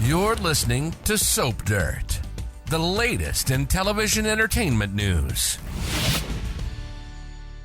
You're listening to Soap Dirt, the latest in television entertainment news.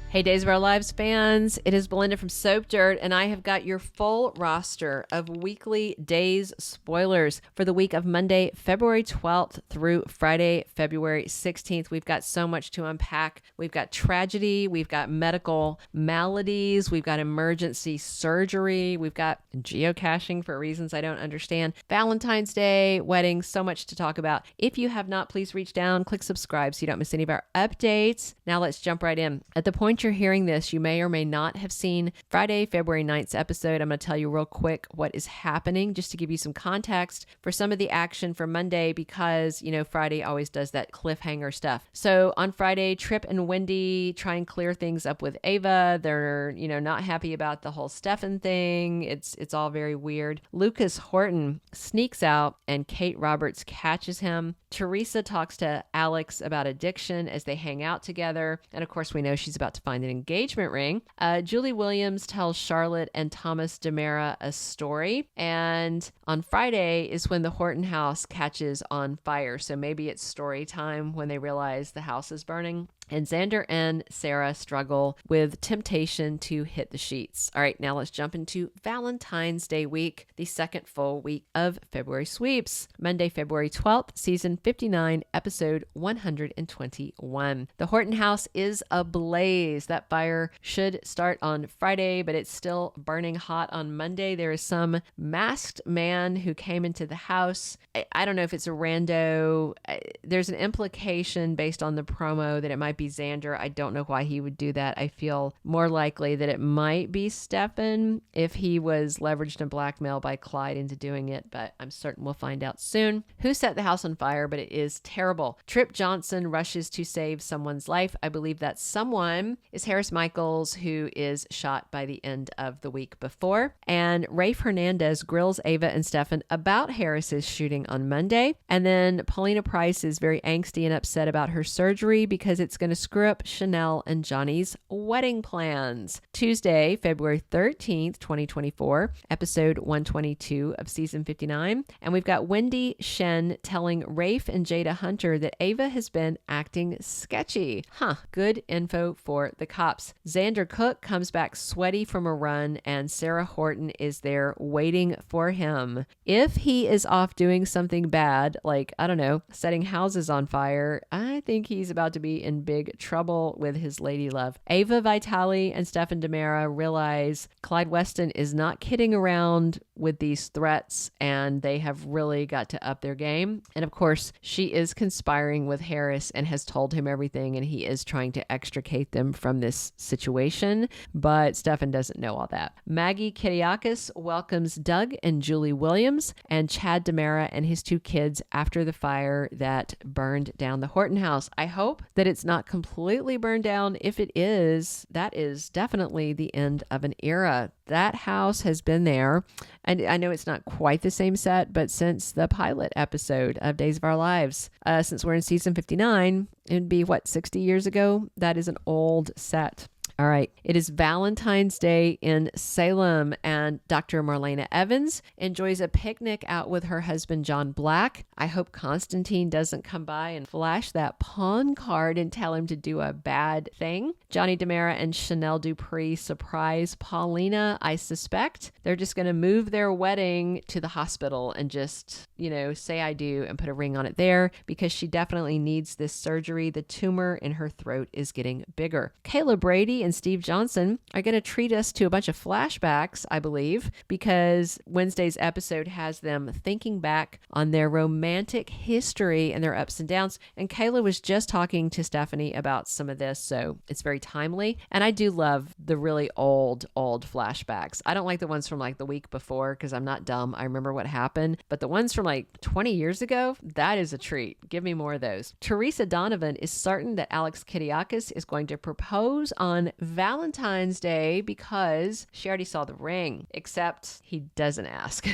Hey, Days of Our Lives fans, it is Belinda from Soap Dirt, and I have got your full roster of weekly Days spoilers for the week of Monday, February 12th through Friday, February 16th. We've got so much to unpack. We've got tragedy, we've got medical maladies, we've got emergency surgery, we've got geocaching for reasons I don't understand, Valentine's Day, weddings, so much to talk about. If you have not, please reach down, click subscribe so you don't miss any of our updates. Now let's jump right in. At the point you're hearing this, you may or may not have seen Friday, February 9th's episode. I'm going to tell you real quick what is happening just to give you some context for some of the action for Monday because, you know, Friday always does that cliffhanger stuff. So on Friday, Tripp and Wendy try and clear things up with Ava. They're, you know, not happy about the whole Stefan thing. It's all very weird. Lucas Horton sneaks out and Kate Roberts catches him. Theresa talks to Alex about addiction as they hang out together. And of course, we know she's about to find an engagement ring. Julie Williams tells Charlotte and Thomas DiMera a story. And on Friday is when the Horton House catches on fire. So maybe it's story time when they realize the house is burning. And Xander and Sarah struggle with temptation to hit the sheets. All right, now let's jump into Valentine's Day week, the second full week of February sweeps. Monday, February 12th, season 59, episode 121. The Horton House is ablaze. That fire should start on Friday, but it's still burning hot on Monday. There is some masked man who came into the house. I don't know if it's a rando. There's an implication based on the promo that it might be Xander. I don't know why he would do that. I feel more likely that it might be Stefan if he was leveraged and blackmailed by Clyde into doing it, but I'm certain we'll find out soon who set the house on fire, but it is terrible. Tripp Johnson rushes to save someone's life. I believe that someone is Harris Michaels, who is shot by the end of the week before. And Rafe Hernandez grills Ava and Stefan about Harris's shooting on Monday. And then Paulina Price is very angsty and upset about her surgery because it's going to screw up Chanel and Johnny's wedding plans. Tuesday, February 13th, 2024, episode 122 of season 59. And we've got Wendy Shin telling Rafe and Jada Hunter that Ava has been acting sketchy. Good info for the cops. Xander Cook comes back sweaty from a run and Sarah Horton is there waiting for him. If he is off doing something bad, like, I don't know, setting houses on fire, I think he's about to be in big trouble with his lady love. Ava Vitali and Stefan DiMera realize Clyde Weston is not kidding around with these threats and they have really got to up their game. And of course, she is conspiring with Harris and has told him everything and he is trying to extricate them from this situation, but Stefan doesn't know all that. Maggie Kiriakis welcomes Doug and Julie Williams and Chad DiMera and his two kids after the fire that burned down the Horton House. I hope that it's not completely burned down. If it is, that is definitely the end of an era. That house has been there. And I know it's not quite the same set, but since the pilot episode of Days of Our Lives, since we're in season 59, it'd be 60 years ago? That is an old set. All right. It is Valentine's Day in Salem, and Dr. Marlena Evans enjoys a picnic out with her husband, John Black. I hope Constantine doesn't come by and flash that pawn card and tell him to do a bad thing. Johnny DiMera and Chanel Dupree surprise Paulina. I suspect they're just going to move their wedding to the hospital and just, say I do and put a ring on it there because she definitely needs this surgery. The tumor in her throat is getting bigger. Kayla Brady and Steve Johnson are going to treat us to a bunch of flashbacks, I believe, because Wednesday's episode has them thinking back on their romantic history and their ups and downs. And Kayla was just talking to Stephanie about some of this, so it's very timely. And I do love the really old flashbacks. I don't like the ones from the week before because I'm not dumb. I remember what happened. But the ones from 20 years ago, that is a treat. Give me more of those. Theresa Donovan is certain that Alex Kiriakis is going to propose on Valentine's Day because she already saw the ring, except he doesn't ask.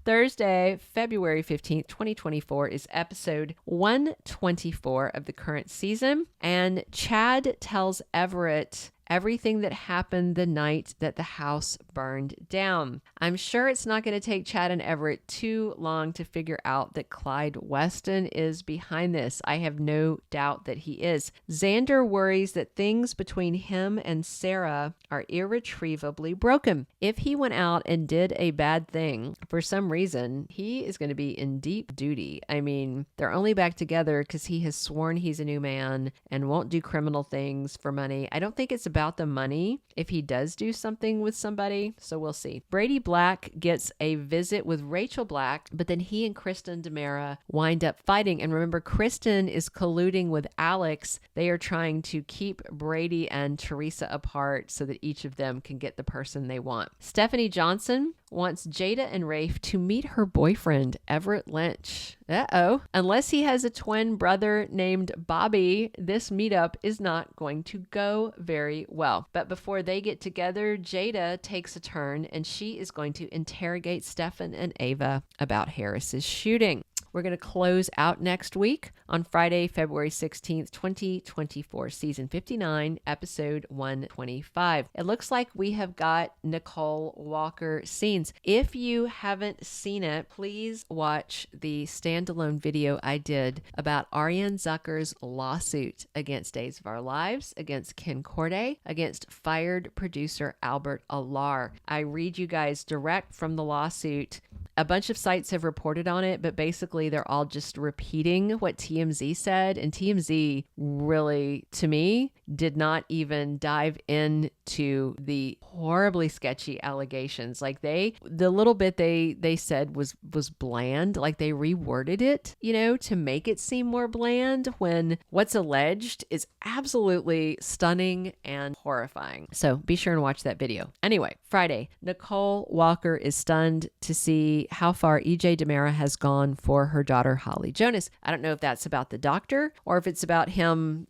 Thursday, February 15th, 2024 is episode 124 of the current season. And Chad tells Everett everything that happened the night that the house burned down. I'm sure it's not going to take Chad and Everett too long to figure out that Clyde Weston is behind this. I have no doubt that he is. Xander worries that things between him and Sarah are irretrievably broken. If he went out and did a bad thing for some reason, he is going to be in deep duty. I mean, they're only back together because he has sworn he's a new man and won't do criminal things for money. I don't think it's about the money if he does do something with somebody, so we'll see. Brady Black gets a visit with Rachel Black, but then he and Kristen DiMera wind up fighting. And remember, Kristen is colluding with Alex. They are trying to keep Brady and Theresa apart so that each of them can get the person they want. Stephanie Johnson wants Jada and Rafe to meet her boyfriend, Everett Lynch. Uh-oh. Unless he has a twin brother named Bobby, this meetup is not going to go very well. But before they get together, Jada takes a turn and she is going to interrogate Stefan and Ava about Harris's shooting. We're going to close out next week on Friday, February 16th, 2024, season 59, episode 125. It looks like we have got Nicole Walker scenes. If you haven't seen it, please watch the standalone video I did about Ariane Zucker's lawsuit against Days of Our Lives, against Ken Corday, against fired producer Albert Alar. I read you guys direct from the lawsuit. A bunch of sites have reported on it, but basically they're all just repeating what TMZ said. And TMZ really, to me, did not even dive into the horribly sketchy allegations. Like the little bit they said was bland. Like they reworded it, to make it seem more bland when what's alleged is absolutely stunning and horrifying. So be sure and watch that video. Anyway, Friday, Nicole Walker is stunned to see how far EJ DiMera has gone for her daughter, Holly Jonas. I don't know if that's about the doctor or if it's about him,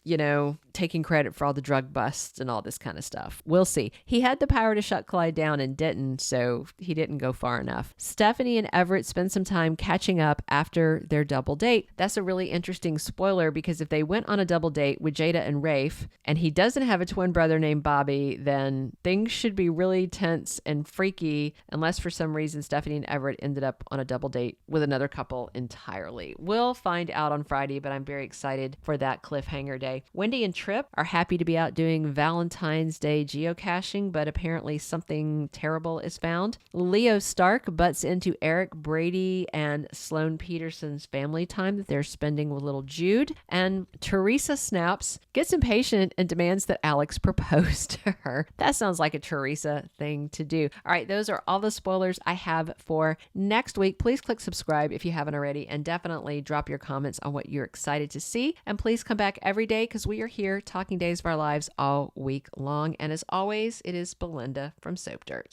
taking credit for all the drug busts and all this kind of stuff. We'll see. He had the power to shut Clyde down and didn't, so he didn't go far enough. Stephanie and Everett spend some time catching up after their double date. That's a really interesting spoiler because if they went on a double date with Jada and Rafe and he doesn't have a twin brother named Bobby, then things should be really tense and freaky unless for some reason Stephanie and Everett ended up on a double date with another couple entirely. We'll find out on Friday, but I'm very excited for that cliffhanger day. Wendy and Tripp are happy to be out doing Valentine's Day geocaching, but apparently something terrible is found. Leo Stark butts into Eric Brady and Sloan Peterson's family time that they're spending with little Jude. And Theresa snaps, gets impatient, and demands that Alex propose to her. That sounds like a Theresa thing to do. All right, those are all the spoilers I have for next week. Please click subscribe if you haven't already, and definitely drop your comments on what you're excited to see. And please come back every day because we are here talking Days of Our Lives all week long. And as always, it is Belinda from Soap Dirt.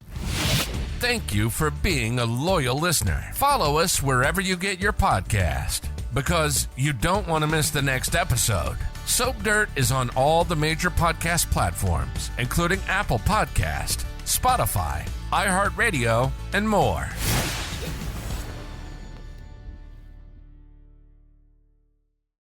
Thank you for being a loyal listener. Follow us wherever you get your podcast because you don't want to miss the next episode. Soap Dirt is on all the major podcast platforms, including Apple Podcast, Spotify, iHeartRadio, and more.